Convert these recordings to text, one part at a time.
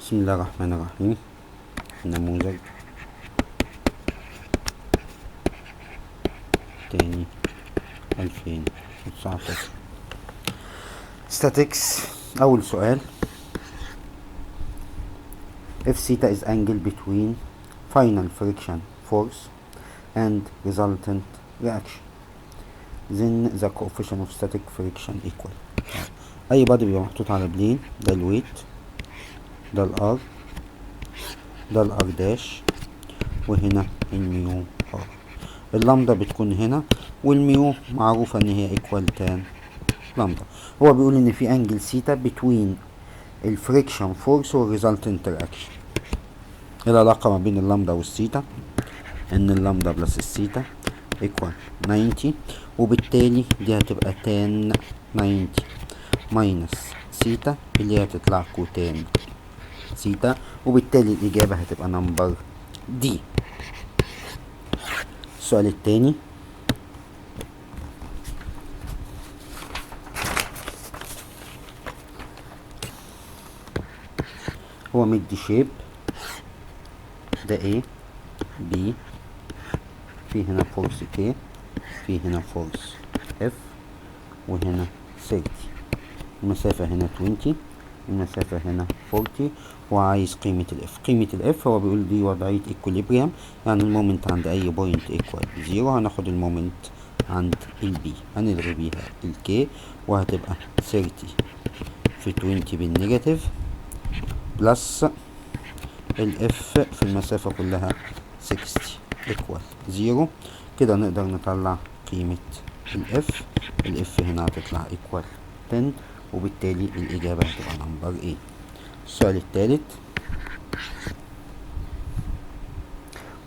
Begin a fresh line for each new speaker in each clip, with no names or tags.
بسم الله الرحمن الرحيم. النموذج الثاني 2019 statics. أول سؤال: if theta is angle between final friction force and resultant reaction, then the coefficient of static friction equal. أي بادي بيبقى محطوط على بلين، ده الويت، ده الار، ده الار داش، وهنا الميو ار. اللامدا بتكون هنا، والميو معروفة ان هي ايكوال تان لامدا. هو بيقول ان في انجل سيتا بتوين الفريكشن فورس والريزلتنت رياكشن. العلاقة ما بين اللامدا والسيتا ان اللامدا بلس السيتا ايكوال 90، وبالتالي دي هتبقى تان 90 ماينس سيتا اللي هتطلع كوتان سيتا، وبالتالي الإجابة هتبقى نمبر دي. السؤال التاني: هو مدي شيب، ده A B، في هنا فورس K، في هنا فورس F، وهنا 30. المسافة هنا 20، المسافة هنا 40، وعايز قيمة الاف. قيمة الاف هو بيقول دي وضعية equilibrium، يعني المومنت عند اي بوينت ايكوال 0. هناخد المومنت عند البي، هنلغي بيها الكي، وهتبقى 30 في 20 بالنيجاتيف بلس الاف في المسافة كلها 60 ايكوال 0. كده نقدر نطلع قيمة الاف. الاف هنا هتطلع ايكوال 10، وبالتالي الإجابة هتبقى نمبر A. السؤال الثالث: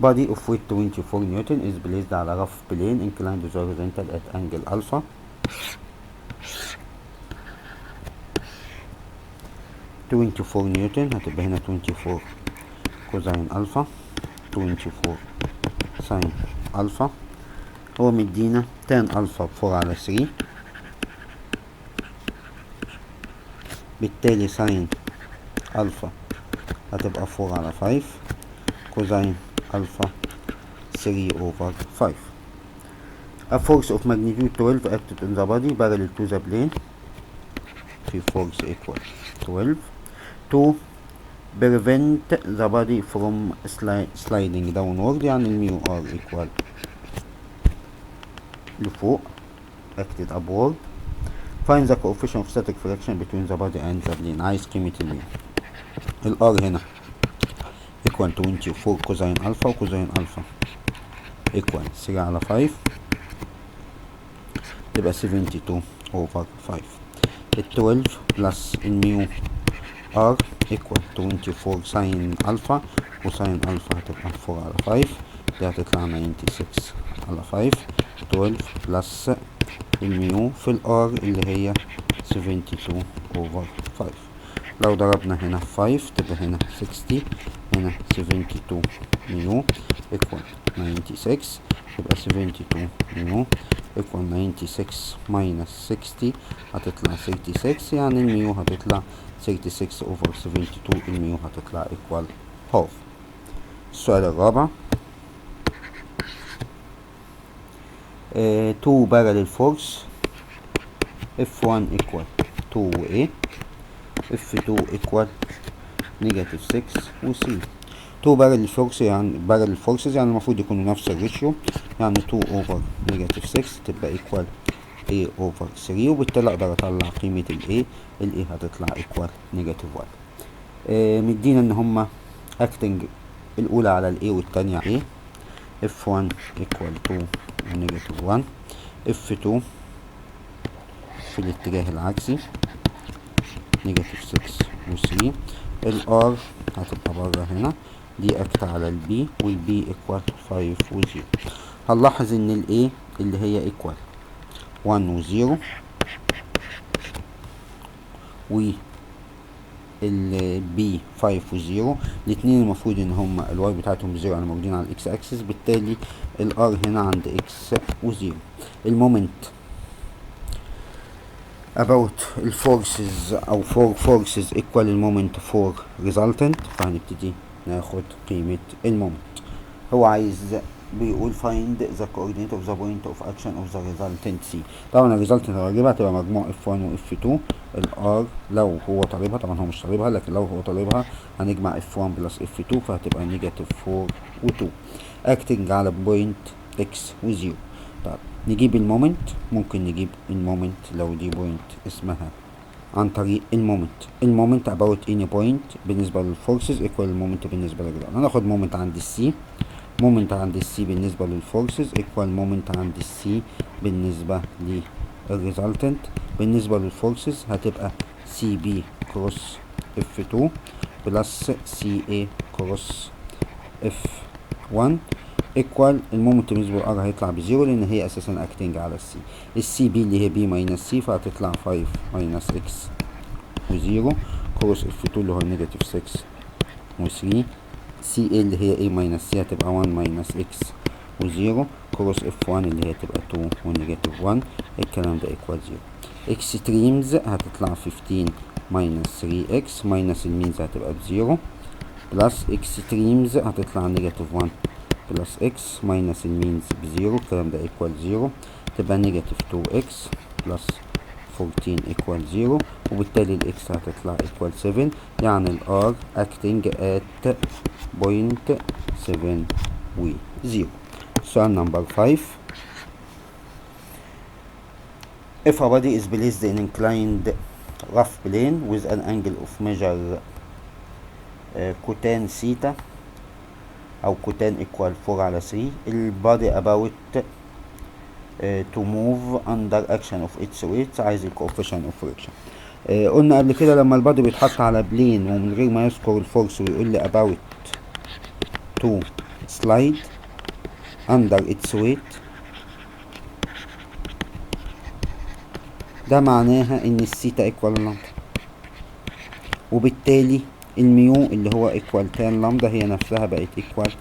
body of weight 24 نيوتن is placed على rough plane inclined horizontal at angle alpha. نيوتن هتبقى هنا 24 كوزين ألفا، 24 ساين ألفا. هو مدينا تان ألفا 4 على 3، بالتالي ساين ألفا هتبقى 4 على 5، كوزين ألفا 3 over 5. A force of magnitude 12 acted on the body parallel to the plane. في force equal 12 to prevent the body from sliding downward، يعني الميو ار equal لفوق acted upward. Find the coefficient of static friction between the body and the plane. عايز قيمة الميو. الار هنا equal 24 كوزين ألفا، وكوزين ألفا equal 3 على 5، تبقى 72 over 5. ال 12 بلس الميو ار equal 24 ساين ألفا، وساين ألفا هتبقى 4 على 5، دي هتطلع 96 على 5. 12 بلس الميو في الار اللي هي 72 over 5. لو ضربنا هنا 5 تبقى هنا 60، هنا 72 ميو equal 96، يبقى 72 ميو equal 96 minus 60 هتطلع 36، يعني الميو هتطلع 36 over 72، الميو هتطلع equal half. السؤال الرابع: two parallel force F1 equal 2 و A، F2 equal negative 6 و C. 2 parallel force يعني parallel forces يعني المفروض يكونوا نفس الريشيو، يعني 2 over negative 6 تبقى equal A over 3، وبالتالي اقدر اطلع قيمة ال A. ال A هتطلع equal negative 1. مدينا ان هما acting الاولى على ال A والتانية A. F1 equal 2 و negative 1، F2 في الاتجاه العكسي negative 6 و 3. ال R هتبقى بره هنا، دي اكت على ال B، وال B equal 5 و 0. هنلاحظ ان ال A اللي هي equal 1 و 0، وال B 5 و 0. الاتنين المفروض ان هما الواي بتاعتهم 0، يعني موجودين على الاكس اكسس، بالتالي ال R هنا عند اكس و 0. المومنت about الفورسز او فور فورسز equal المومنت فور resultant، فهنبتدي ناخد قيمة المومنت. هو عايز بيقول find the coordinate of the point of action of the resultant C. طبعا الريزلتنت اللي هجيبها هتبقى مجموع F1 و F2. الار لو هو طالبها، طبعا هو مش طالبها، لكن لو هو طالبها هنجمع F1 بلس F2 فهتبقى نيجاتيف 4 و 2 acting على بوينت X و 0. طب نجيب المومنت، ممكن نجيب المومنت لو دي بوينت اسمها عن طريق المومنت about any point بالنسبة للفورسز equal المومنت بالنسبة للجرام. هناخد مومنت عند السي، مومنت عند السي بالنسبة للفورسز equal مومنت عند السي بالنسبة للريزلتنت. بالنسبة للفورسز هتبقى سي بي كروس اف 2 بلس سي اي كروس اف 1 equal المومنت بالنسبة للار هيطلع بزيرو لان هي اساسا اكتنج على السي. السي بي اللي هي بي ماينس سي فهتطلع 5 ماينس اكس و0 كروس اف 2 اللي هو نيجاتيف 6 و3. سي اي اللي هي اي ماينس سي هتبقى 1 ماينس اكس و0 كروس اف 1 اللي هي تبقى 2 ونيجاتيف 1. الكلام ده ايكوال 0. اكستريمز هتطلع 15 ماينس 3 اكس ماينس المينز هتبقى بزيرو بلس اكستريمز هتطلع نيجاتيف 1 بلس اكس ماينس المينز بزيرو. الكلام ده ايكوال 0. تبقى نيجاتيف 2 اكس بلس 14 equal 0 وبالتالي الاكس هتطلع equal 7. يعني الار acting at point 7 و 0. سؤال نمبر 5. If a body is placed in inclined rough plane with an angle of measure cotan theta أو cotan equal 4 على 3, البادي about to move under action of its weight. عايز الكوفيشن اوف فريكشن. قلنا قبل كده لما البادي بيتحط على بلين ومن غير ما يذكر الفورس ويقول لي about to slide under its weight، ده معناها ان الثيتا ايكوال لامدا، وبالتالي الميو اللي هو ايكوال تان لامدا هي نفسها بقت ايكوال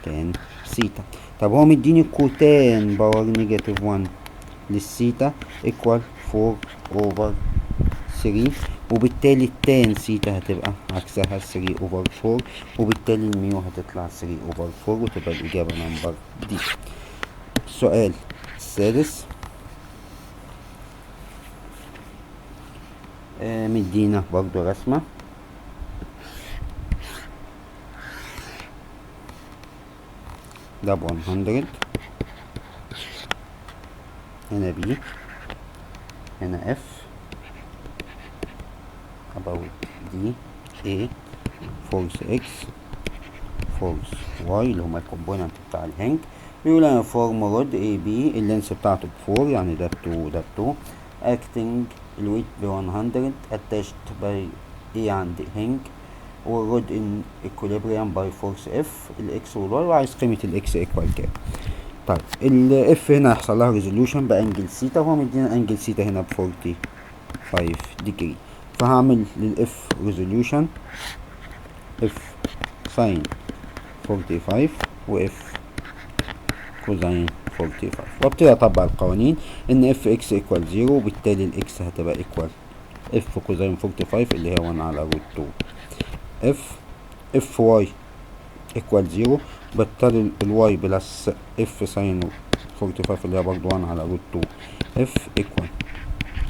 تان ثيتا. طب هو مديني كوتان باور نيجاتيف 1 للثيتا ايكوال 4 اوفر 3، وبالتالي التان ثيتا هتبقى عكسها 3 اوفر 4، وبالتالي الميو هتطلع 3 اوفر 4 وتبقى الاجابه نمبر دي. السؤال السادس مدينا برضو رسمه. ده ب 100، هنا بي، هنا اف، about دي A فورس اكس فورس واي اللي هما الكومبوننت بتاع الهنج. بيقول انا فورم رود اي بي اللينس بتاعته ب4 يعني ده ب2 وده ب2 acting الويت ب 100 attached by A عند هنج والرود ان equilibrium by force اف الاكس والواي، وعايز قيمة الاكس ايكوال كام. طيب الاف هنا هيحصل لها ريزوليوشن بانجل سيتا، وهو مدينا انجل سيتا هنا ب 45 ديجري، فهعمل للاف ريزوليوشن اف ساين 45 واف كوزين 45 وابتدي اطبق القوانين ان اف اكس ايكوال 0 وبالتالي الاكس هتبقى ايكوال اف كوزين 45 اللي هي 1 على روت 2 اف واي ايكوال 0 بالتالي الواي بلس اف ساين 45 اللي هي برضه 1 على روت 2 اف ايكوال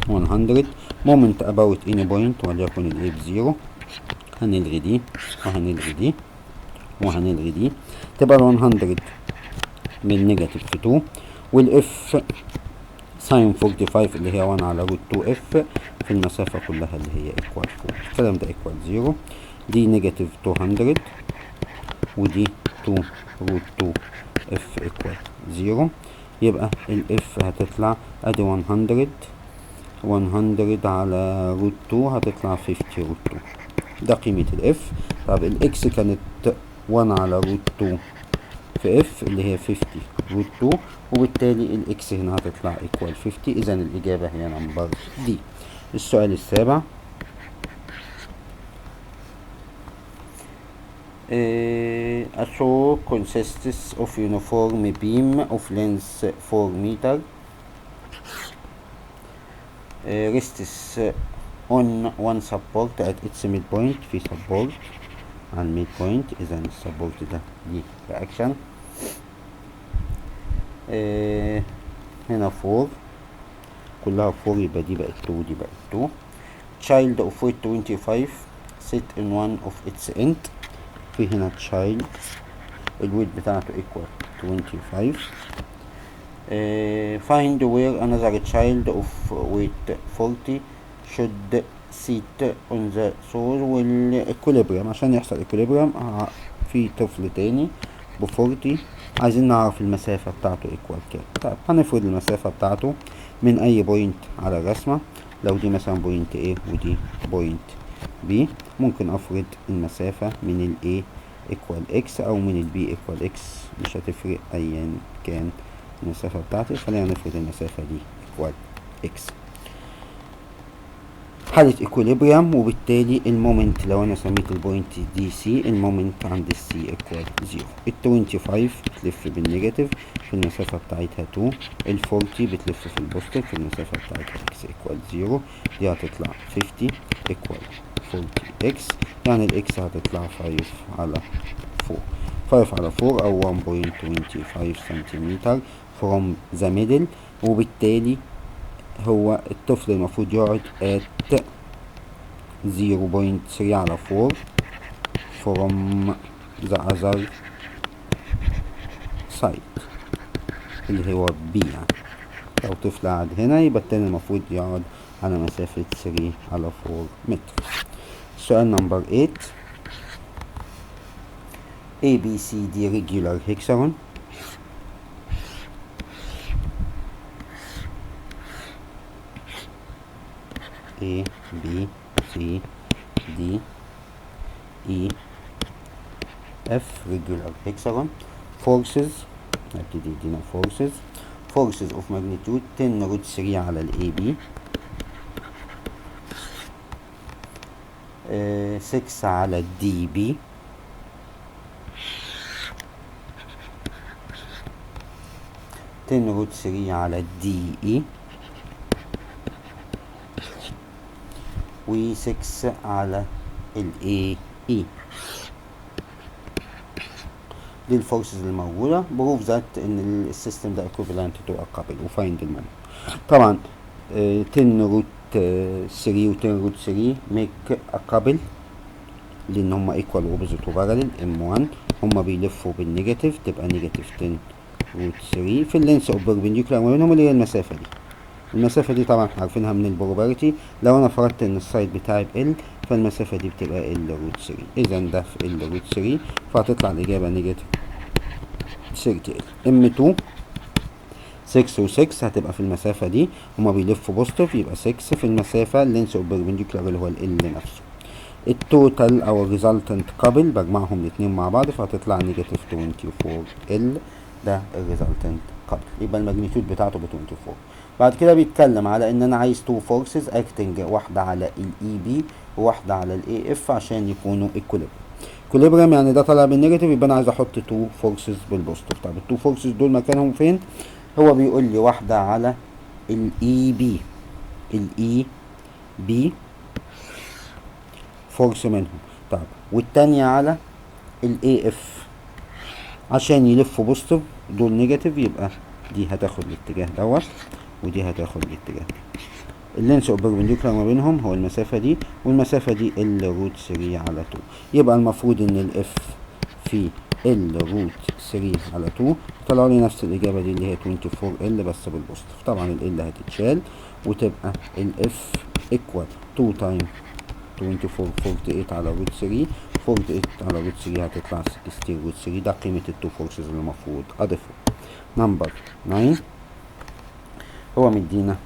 100. مومنت اباوت اني بوينت وليكن الاي ب0، هنلغي دي وهنلغي دي وهنلغي دي، تبقى 100 من نيجاتيف 2 والاف ساين 45 اللي هي 1 على روت 2 اف في المسافة كلها اللي هي ايكوال 4. الكلام ده ايكوال 0. دي نيجاتيف 200 ودي 2 روت 2 اف ايكوال 0. يبقى الاف هتطلع ادي 100 على روت 2 هتطلع 50 روت 2، ده قيمة الاف. طب الاكس كانت 1 على روت 2 في اف اللي هي 50 روت 2، وبالتالي الاكس هنا هتطلع ايكوال 50. اذا الاجابة هي نمبر دي. السؤال السابع a saw consists of uniform beam of length 4 meter rests on one support at its midpoint. في support على الميد بوينت، اذا السبورت ده ليه رياكشن. هنا 4 كلها 4 يبقى دي بقت 2 ودي بقت 2. child of weight 25 sit in one of its end. في هنا child الويت بتاعته equal 25. find where another child of weight 40 should sit on the source والاكوليبريم. عشان يحصل اكوليبريم في طفل تاني ب 40، عايزين نعرف المسافة بتاعته ايكوال كام. طيب هنفرض المسافة بتاعته من اي بوينت على الرسمة. لو دي مثلا بوينت A ودي بوينت B، ممكن افرض المسافة من ال A ايكوال X او من ال B ايكوال X، مش هتفرق ايا كان المسافة بتاعتي. خلينا نفرض المسافة دي ايكوال X. حالة ايكوليبريم، وبالتالي المومنت لو انا سميت البوينت دي سي، المومنت عند السي ايكوال 0. ال 25 بتلف بالنيجاتيف في المسافة بتاعتها 2، ال 40 بتلف في البوزيتيف في المسافة بتاعتها x ايكوال 0. دي هتطلع 50 ايكوال 40 x، يعني الاكس هتطلع 5 على 4. 5 على 4 او 1.25 سنتيمتر from the middle. وبالتالي هو الطفل المفروض يقعد at 0.3 على 4 from the other side اللي هو B. يعني لو طفل قعد هنا يبقى التاني المفروض يقعد على مسافة 3 على 4 متر. سؤال نمبر 8. ABCD regular hexagon. A B C D E F regular hexagon. Forces نبتدي يدينا forces of magnitude 10 root 3 على ال AB، 6 على ال DB، 10 root 3 على ال DE، و 6 على ال AE. دي الفورسز الموجودة. بروف ذات ان السيستم ده equivalent to a couple وفايند المومنت. طبعا 10 روت 3 و 10 روت 3 ميك a couple لان هما ايكوال اوبوزيت وباراليل M1. هما بيلفوا بالنيجاتيف، تبقى نيجاتيف 10 روت 3 في اللينس اوف بيربنديكولار ما بينهم اللي هي المسافة دي. المسافة دي طبعا احنا عارفينها من البروبابيلتي. لو انا فرضت ان السايد بتاعي ب L فالمسافة دي بتبقى L روت 3، اذا ده في L روت 3، فهتطلع الاجابة نيجاتيف 30. M2 6 و 6 هتبقى في المسافة دي، هما بيلفوا بوزيتيف يبقى 6 في المسافة اللينس اوف بيربنديكولار اللي هو ال نفسه. التوتال او الريزلتنت كابل بجمعهم الاتنين مع بعض فهتطلع نيجاتيف 24 ال، ده الريزلتنت كابل. يبقى الماجنتيود بتاعته ب 24. بعد كده بيتكلم على ان انا عايز تو فورسز اكتنج، واحده على الاي بي وواحده على الاي اف عشان يكونوا ايكوليبريم. يعني ده طالع بالنيجاتيف يبقى انا عايز احط تو فورسز بالبوزيتيف. طب التو فورسز دول مكانهم فين؟ هو بيقول لي واحده على الاي بي، الاي بي فورس منهم. طب والتانية على الاي اف عشان يلفوا بوزيتيف، دول نيجاتيف يبقى دي هتاخد الاتجاه دوت ودي هتاخد الاتجاه ده. اللينس اوف بيربنديكولار ما بينهم هو المسافة دي، والمسافة دي ال روت 3 على 2. يبقى المفروض ان الاف في ال روت 3 على 2 طلعوا لي نفس الاجابة دي اللي هي 24 ال بس بالبوزيتيف. طبعا ال هتتشال وتبقى الاف ايكوال 2 تايم 24 48 على روت 3. 48 على روت 3 هتطلع 16 روت 3. ده قيمة التو فورسز اللي المفروض اضيفها. نمبر 9 هو مدينا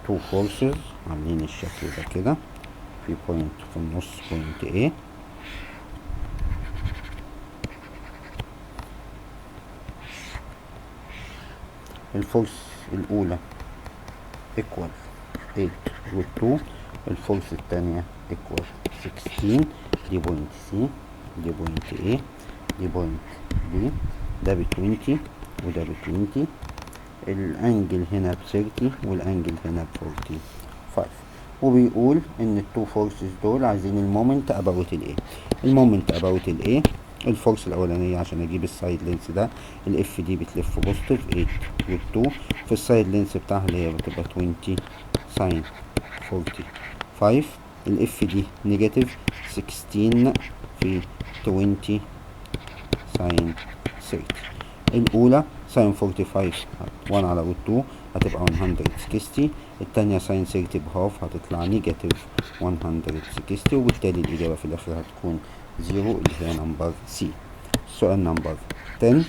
تو فورسز عاملين الشكل ده كده، في بوينت في النص بوينت A، الفورس الأولى equal 8 روت 2، الفورس التانية equal 16. دي بوينت C، دي بوينت A، دي بوينت B، ده ب 20 وده ب 20. الانجل هنا ب30 والانجل هنا ب45. وبيقول ان التو فورسز دول عايزين المومنت اباوت الايه. المومنت اباوت الايه، الفورس الاولانيه عشان اجيب السايد لينس ده الاف دي بتلف بوزيتيف 8 وال2 في السايد لينس بتاعها اللي هي بتبقى 20 ساين 45. الاف دي نيجاتيف 16 في 20 ساين 30. الاولى ساين 45 1 على روت 2 هتبقى 160. التانية ساين 30 بهاف هتطلع نيجاتيف 160. وبالتالي الإجابة في الآخر هتكون 0 اللي هي نمبر سي. السؤال نمبر 10.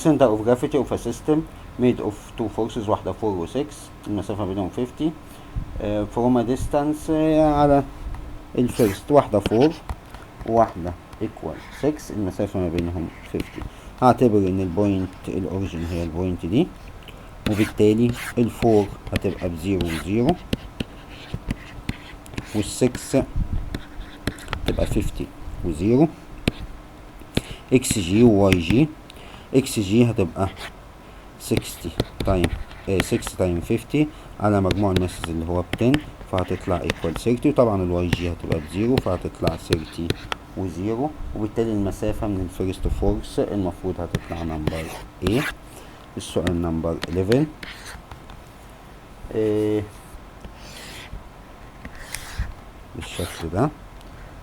center of gravity of a system made of two forces، واحدة 4 و 6، المسافة بينهم 50. from a distance على الفيرست واحدة 4 وواحدة equal 6، المسافة ما بينهم 50. هعتبر ان البوينت الاوريجين هي البوينت دي، وبالتالي الفور هتبقى بزيرو وزيرو، والسكس تبقى 50 وزيرو. اكس جي وواي جي، اكس جي هتبقى 60 تايم 6 تايم 50 على مجموع الناسز اللي هو ب10، فهتطلع ايكوال 30. وطبعا الواي جي هتبقى بزيرو فهتطلع 30 وزيرو، وبالتالي المسافة من الفيرست فورس المفروض هتطلع نمبر A. السؤال نمبر 11. بالشكل ده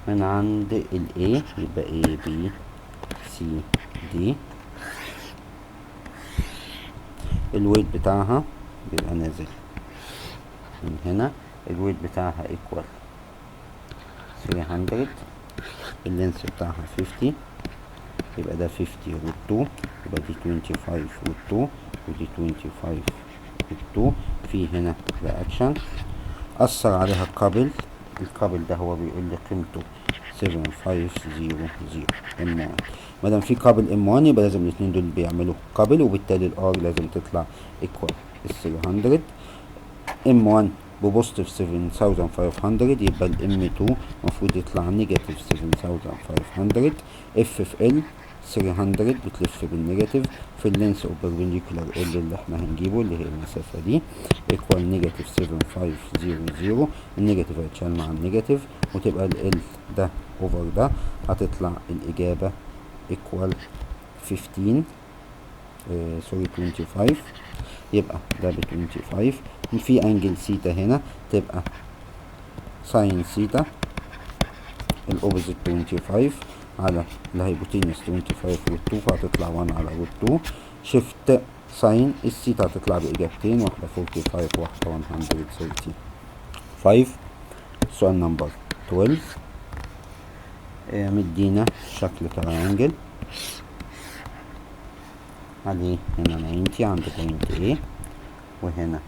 من عند ال A يبقى A B C D، الويت بتاعها بيبقى نازل من هنا، الويت بتاعها ايكوال 300، اللينس بتاعها 50، يبقى ده 50 روت 2، يبقى دي 25 روت 2 ودي 25 روت 2. في هنا رياكشن أثر عليها الكابل، الكابل ده هو بيقول لي قيمته 7500 M1. مادام في كابل M1 يبقى لازم الاتنين دول بيعملوا كابل، وبالتالي الار لازم تطلع ايكوال 300. M1 ببوزيتيف 7500 يبقى الام 2 المفروض يطلع نيجاتيف 7500. اف في ال 300 بتلف بالنيجاتيف في اللينس اوف بيربنديكولار ال اللي احنا هنجيبه اللي هي المسافه دي ايكوال نيجاتيف 7500. النيجاتيف هيتشال مع النيجاتيف وتبقى ال ده اوفر ده، هتطلع الاجابه ايكوال 15 25. يبقى ده ب 25. في انجل سيتا هنا تبقى ساين سيتا الاوبوزيت 25 على الهايبوتينيوس 25 روت 2، فهتطلع 1 على روت 2. شيفت ساين السيتا هتطلع باجابتين، واحده 45 وواحده 135. سؤال نمبر 12. مدينا شكل تريانجل عليه هنا 90 عند بوينت A، وهنا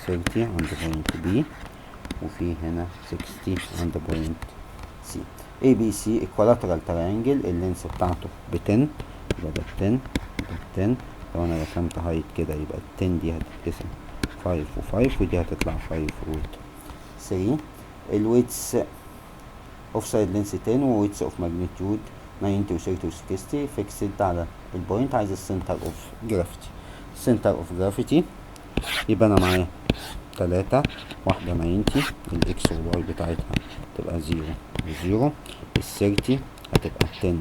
30 عند بوينت B، وفي هنا 60 عند بوينت C. ABC equilateral triangle اللينس بتاعته ب10، يبقى ده 10 ده 10. لو انا رسمت هايت كده يبقى ال10 دي هتتقسم 5 و5 ودي هتطلع 5 روت 3. الويتس اوف سايد لينس 10 وويتس اوف ماجنتيود 90 و 30 و 60 فيكسد على البوينت. عايز السنتر اوف جرافيتي. السنتر اوف جرافيتي يبقى انا معايا 3 واحدة 90، الاكس والواي بتاعتها تبقى 0 و0. ال30 هتبقى 10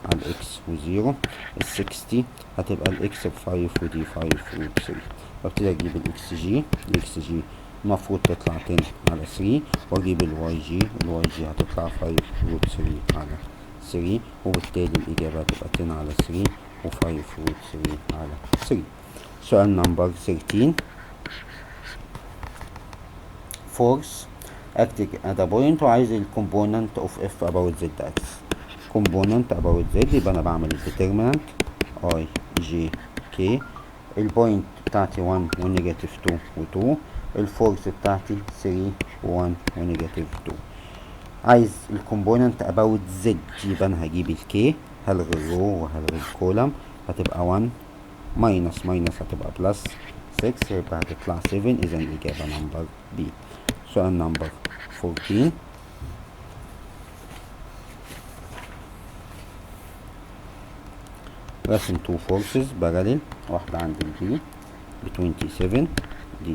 على الاكس و0. ال60 هتبقى الاكس ب5 ودي 5 روت 3. وابتدي اجيب الاكس جي، الاكس جي المفروض تطلع 10 على 3، واجيب الواي جي، الواي جي هتطلع 5 روت 3 على 3، وبالتالي الاجابة هتبقى 10 على 3 و5 روت 3 على 3. سؤال نمبر 13. force acting at a point وعايز الكومبوننت اوف اف about z axis. كومبوننت about z يبقى انا بعمل الديترمنت i j k، البوينت بتاعتي 1 ونيجاتيف 2 و2، الفورس بتاعتي 3 و1 ونيجاتيف 2. عايز الكومبوننت about z يبقى انا هجيب الكي، هلغي الرو وهلغي الكولم، هتبقى 1 ماينس هتبقى بلس 6 يبقى هتطلع 7. اذا الاجابة نمبر بي. سؤال نمبر 14. رسم two forces parallel، واحدة عند البي ب 27 دي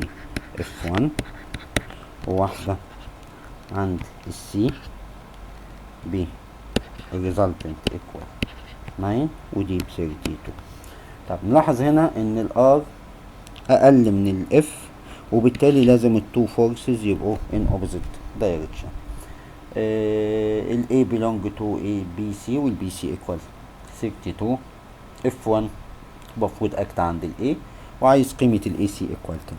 F1، وواحدة عند السي ب resultant equal 9 ودي ب 32. طب نلاحظ هنا ان الار اقل من الاف، وبالتالي لازم التو فورسز يبقوا in opposite direction. ال A belong to A B C وال B C equal 32. F1 المفروض اكت عند ال A، وعايز قيمة ال AC equal 10.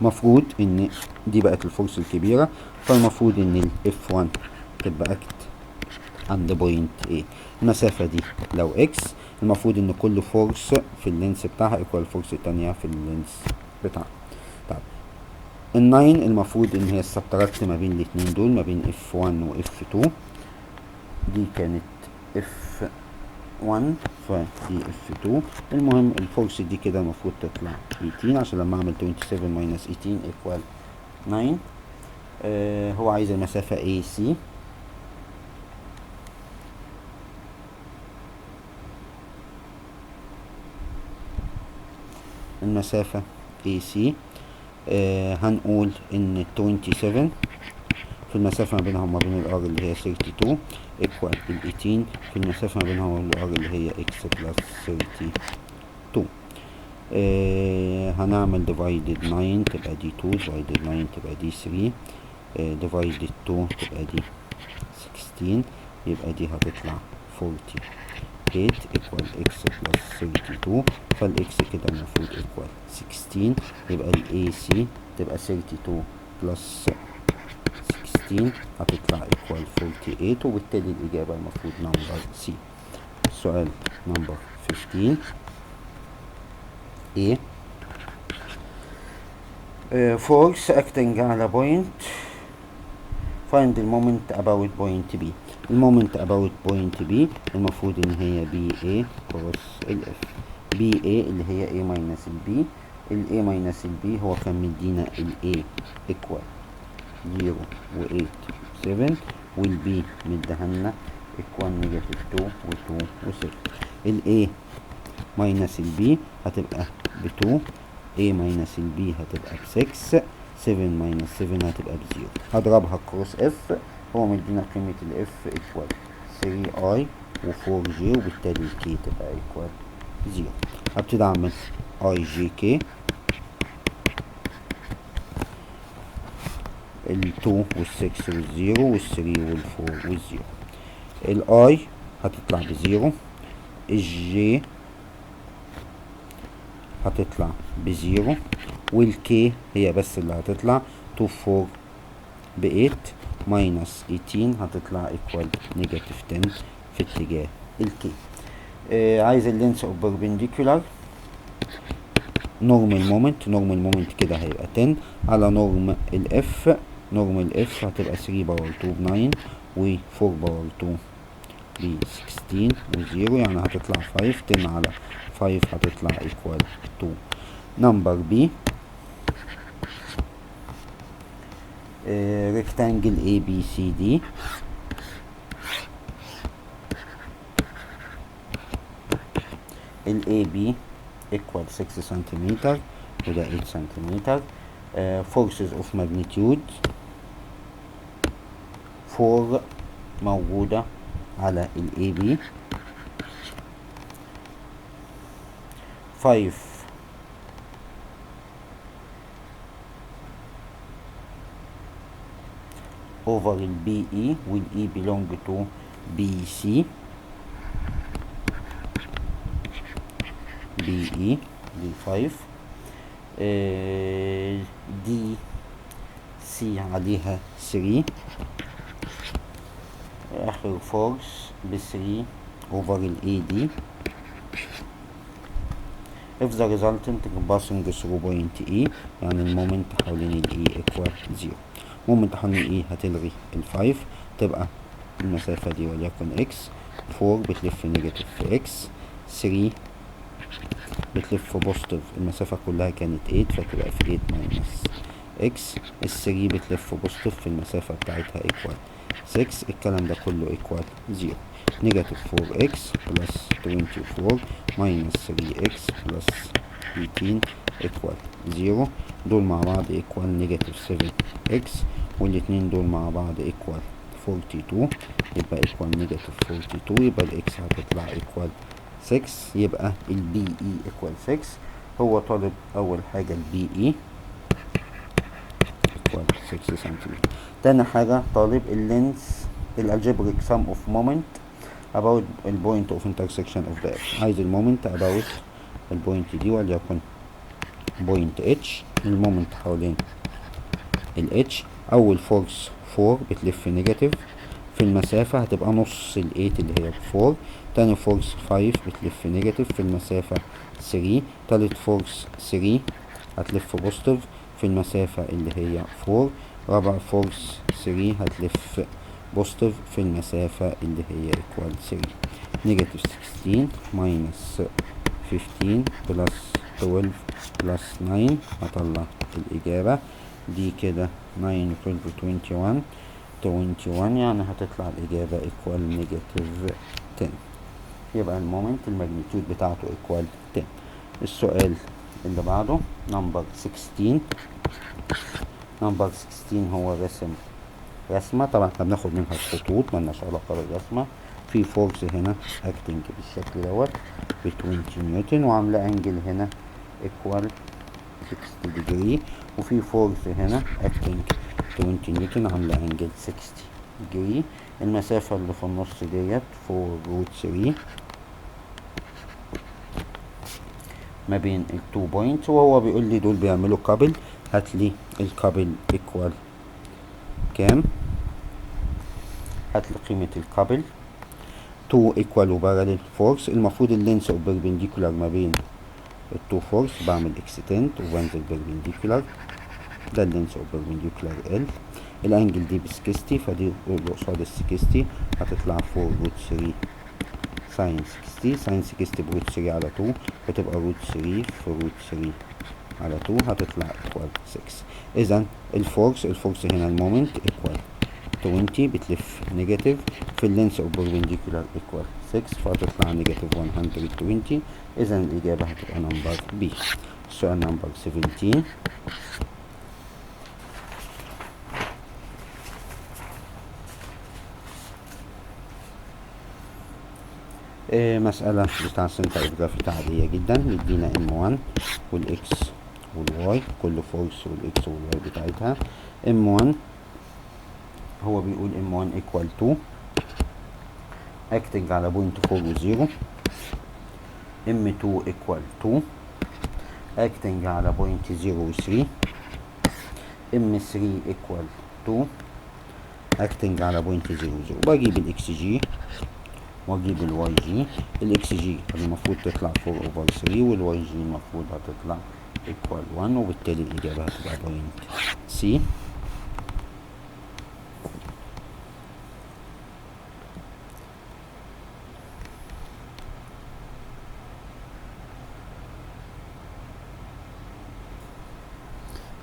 مفروض ان دي بقت الفورس الكبيرة، فالمفروض ان ال F1 تبقى اكت عند بوينت A. المسافة دي لو X، المفروض ان كل فورس في اللينس بتاعها ايكوال الفورس التانية في اللينس بتاعها. طب ال9 المفروض ان هي السبتراكت ما بين الاتنين دول، ما بين F1 و F2. دي كانت F1 فدي F2. المهم الفورس دي كده المفروض تطلع 18، عشان لما اعمل 27 minus 18 equal 9. هو عايز المسافة AC. المسافة AC هنقول ان 27 في المسافة ما بينها وما بين الار اللي هي 32 equal ال 18 في المسافة ما بينها وما بين الار اللي هي x plus 32. هنعمل divided 9 تبقى دي 2، divided 9 تبقى دي 3، divided 2 تبقى دي 16، يبقى دي هتطلع 48 equal x plus 32. فالاكس كده المفروض equal 16، يبقى ال AC تبقى 32 plus 16 هتطلع equal 48، وبالتالي الإجابة المفروض نمبر C. السؤال نمبر 15 A. force acting على point find the moment about point B. المومنت about point B المفروض ان هي BA cross ال F. BA اللي هي A minus ال B. ال A minus ال B هو كان مدينا ال A equal 0 و 8 7، وال B مدهنا equal negative 2 و 2 و 7. ال A minus ال B هتبقى ب 2، A minus ال B هتبقى ب 6، 7 minus 7 هتبقى ب 0. هضربها كروس F، هو مدينا قيمة ال F equal 3i و 4j، وبالتالي ال K تبقى equal 0. هبتدي اعمل I J K. ال 2 وال 6 وال 0 وال 3 وال 4 وال 0. ال I هتطلع ب 0، ال J هتطلع ب 0، وال K هي بس اللي هتطلع 2 4 ب 8 minus 18 هتطلع equal negative 10 في اتجاه ال K. عايز اللينس اوف perpendicular normal moment كده هيبقى 10 على نورم ال F. نورم ال F هتبقى 3 باور 2 ب 9 و 4 باور 2 ب 16 و 0، يعني هتطلع 5. 10 على 5 هتطلع equal 2. نمبر B. rectangle ABCD. ال AB equal 6 سنتيمتر وده 8 سنتيمتر. forces of magnitude 4 موجودة على ال AB، 5 over ال BE وال E belong to BC. BE دي 5. دي C عليها 3. آخر فورس ب 3 over ال AD. if the resultant passing through point E، يعني المومنت حوالين ال E equal 0. مومنت حوالين E هتلغي ال 5، تبقى المسافة دي وليكن X. 4 بتلف نيجاتيف في X. 3 بتلف بوزيتيف، المسافة كلها كانت 8 فتبقى في 8 ماينس اكس. ال3 بتلف بوزيتيف في المسافة بتاعتها ايكوال 6، الكلام ده كله ايكوال 0. نيجاتيف 4 اكس بلس 24 ماينس 3 اكس بلس 18 ايكوال 0. دول مع بعض ايكوال نيجاتيف 7 اكس، والاتنين دول مع بعض ايكوال 42، يبقى ايكوال نيجاتيف 42، يبقى الاكس هتطلع ايكوال 6، يبقى البي اي ايكوال 6. هو طالب اول حاجة البي اي ايكوال 6 سنتيمتر. تاني حاجة طالب اللينس الالجبريك سم اوف مومنت about البوينت اوف intersection of the x. عايز المومنت about البوينت دي وليكن بوينت اتش. المومنت حوالين الاتش، اول فورس 4 بتلف نيجاتيف في المسافة هتبقى نص ال 8 اللي هي 4. تاني فورس 5 بتلف نيجاتيف في المسافة 3. تالت فورس 3 هتلف بوزيتيف في المسافة اللي هي 4. رابع فورس 3 هتلف بوزيتيف في المسافة اللي هي ايكوال 3. نيجاتيف 16 ماينس 15 بلس 12 بلس 9 هطلع الإجابة دي كده 9 12 21 يعني هتطلع الإجابة ايكوال نيجاتيف 10. يبقى المومنت الماجنتيود بتاعته ايكوال 10. السؤال اللي بعده نمبر 16. نمبر 16 هو رسمة، طبعا احنا بناخد منها الخطوط ملناش علاقة بالرسمة. في فورس هنا اكتنج بالشكل دوت ب 20 نيوتن وعاملة انجل هنا ايكوال 60 ديجري، وفي فورس هنا اكتنج 20 نيوتن عاملة انجل 60 ديجري. المسافة اللي في النص ديت 4 روت 3 ما بين التو بوينت، وهو بيقول لي دول بيعملوا كابل. هات لي الكابل ايكوال كام؟ هات لي قيمة الكابل. 2 ايكوال وباراليل فورس. المفروض اللينس اوف بيربنديكولار ما بين التو فورس، بعمل اكستنت وبنزل بيربنديكولار، ده اللينس اوف بيربنديكولار ال. الانجل دي ب 60 فدي قصاد ال 60 هتطلع 4 روت 3 ساين 60. ساين 60 بروت 3 على 2 فتبقى روت 3 في روت 3 على 2 هتطلع ايكوال 6. اذا الفورس هنا المومنت ايكوال 20 بتلف نيجاتيف في اللينس اوف بيربنديكولار ايكوال 6 فهتطلع نيجاتيف 120. اذا الاجابه هتبقى نمبر بي. السؤال نمبر 17. مسألة بتاع سنتر اوف جرافيتي عادية جدا. مدينا M1 والاكس والواي، كل فورس والاكس والواي بتاعتها. M1 هو بيقول M1 equal to acting على بوينت 4 و 0. M2 equal to acting على بوينت 0 و 3. M3 equal to acting على بوينت 0 و 0. بجيب الاكس جي واجيب الواي جي. الاكس جي المفروض تطلع 4 over 3 والواي جي المفروض هتطلع equal 1، وبالتالي الاجابة هتبقى بوينت سي.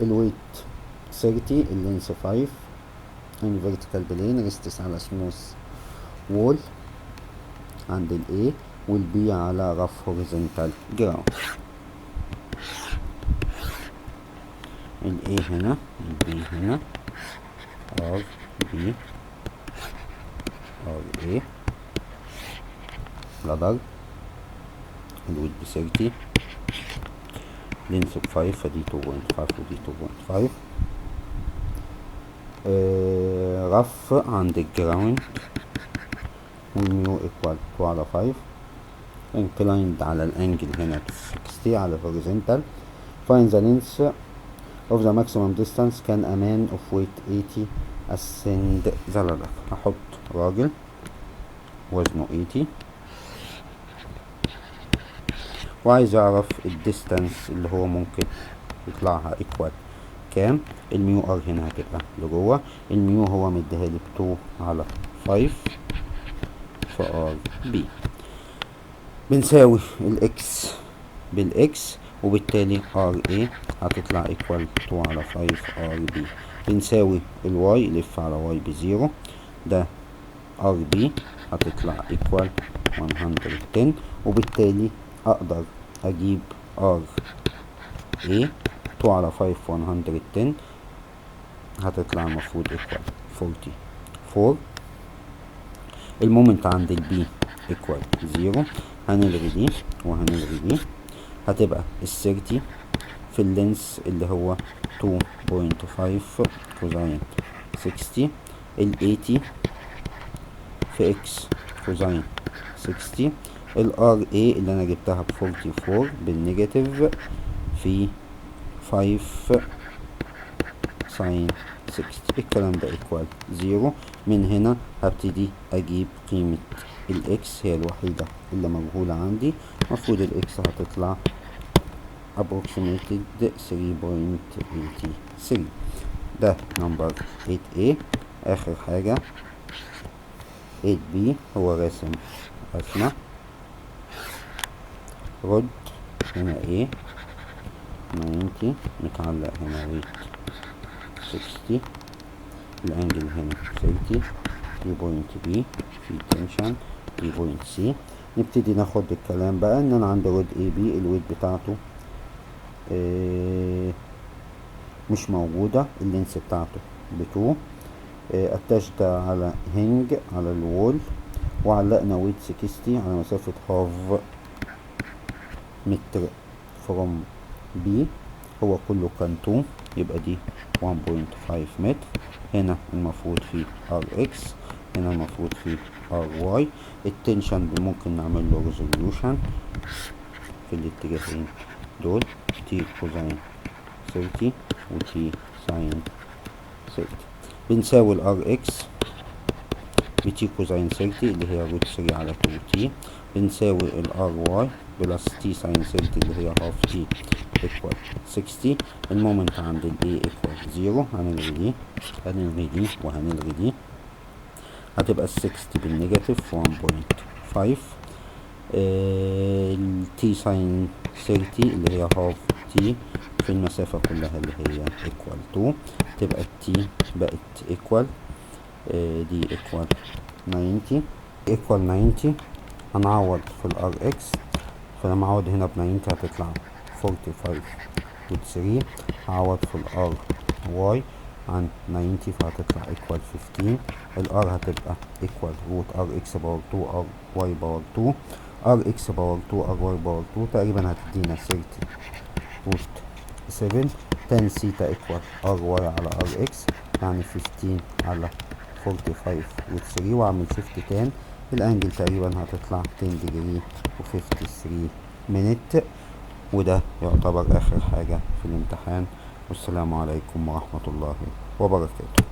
الويت 30، اللينس 5 in vertical plane ريستس على سموث وول عند ال A وال B على rough horizontal ground. ال A هنا ال B هنا R B R A لدر. الويت ب 30، لينس ب 5 فدي 2.5 ودي 2.5. رف عند الجراوند والميو ايكوال 2 على 5. inclined على الانجل هنا 60 على horizontal. find the length of the maximum distance can a man of weight 80 ascend the ladder. هحط راجل وزنه 80 وعايز اعرف الديستانس اللي هو ممكن يطلعها ايكوال كام. الميو ار هنا هتبقى لجوه. الميو هو مديها لي ب 2 على 5 في ار بي. بنساوي الاكس بالاكس، وبالتالي ار اي هتطلع ايكوال 2 على 5 ار بي. بنساوي الواي لف على واي بزيرو، ده ار بي هتطلع ايكوال 110، وبالتالي اقدر اجيب ار اي 2 على 5 110 هتطلع المفروض ايكوال 44. المومنت عند البي ايكوال 0، هنلغي دي وهنلغي دي، هتبقى ال30 في اللينس اللي هو 2.5 كوزين 60، ال80 في اكس كوزين 60، الار اي اللي انا جبتها ب44 بالنيجاتيف في 5 ساين 60. الكلام ده ايكوال 0. من هنا هبتدي اجيب قيمة الاكس، هي الوحيدة اللي مجهولة عندي. المفروض الاكس هتطلع approximated 3.83. ده نمبر 8A. اخر حاجة 8B، هو راسم رسمة رد هنا A 90 متعلق هنا ويت 60، الانجل هنا 30، دي بوينت بي في تنشن، دي بوينت سي. نبتدي ناخد الكلام بقى ان انا عندي رود اي بي الويت بتاعته مش موجودة، اللينس بتاعته ب2، اتشت على هنج على الوول، وعلقنا ويت 60 على مسافة هاف متر فروم بي، هو كله كان 2، يبقى دي 1.5 متر. هنا المفروض فيه ار اكس، هنا المفروض فيه ار واي. التنشن ممكن نعمل له ريزوليوشن في الاتجاهين دول، تي كوزين 30 وتي ساين 30. بنساوي الار اكس بتي كوزين 30 اللي هي روت 3 على 2 تي، بنساوي الار واي بلس تي ساين 30 اللي هي هاف تي ايكوال 60. المومنت عند الاي ايكوال 0، هنلغي دي هنلغي دي وهنلغي دي، هتبقى 60 بالنيجاتيف 1.5. التي ساين 30 اللي هي هاف تي في المسافة كلها اللي هي ايكوال 2، تبقى التي بقت ايكوال دي ايكوال 90 ايكوال 90. هنعوض في الار اكس، فلما اعوض هنا ب90 هتطلع 45 و3. هعوض في الار واي عن 90 فهتطلع ايكوال 15. الار هتبقى ايكوال روت ار اكس باور 2 ار واي باور 2، ار اكس باور 2 ار واي باور 2 تقريبا هتدينا 30 روت 7. تان سيتا ايكوال ار واي على ار اكس، يعني 15 على 45 و3، واعمل شيفت تان، الانجل تقريبا هتطلع 10 ديجري و53 مينت. وده يعتبر اخر حاجة في الامتحان، والسلام عليكم ورحمة الله وبركاته.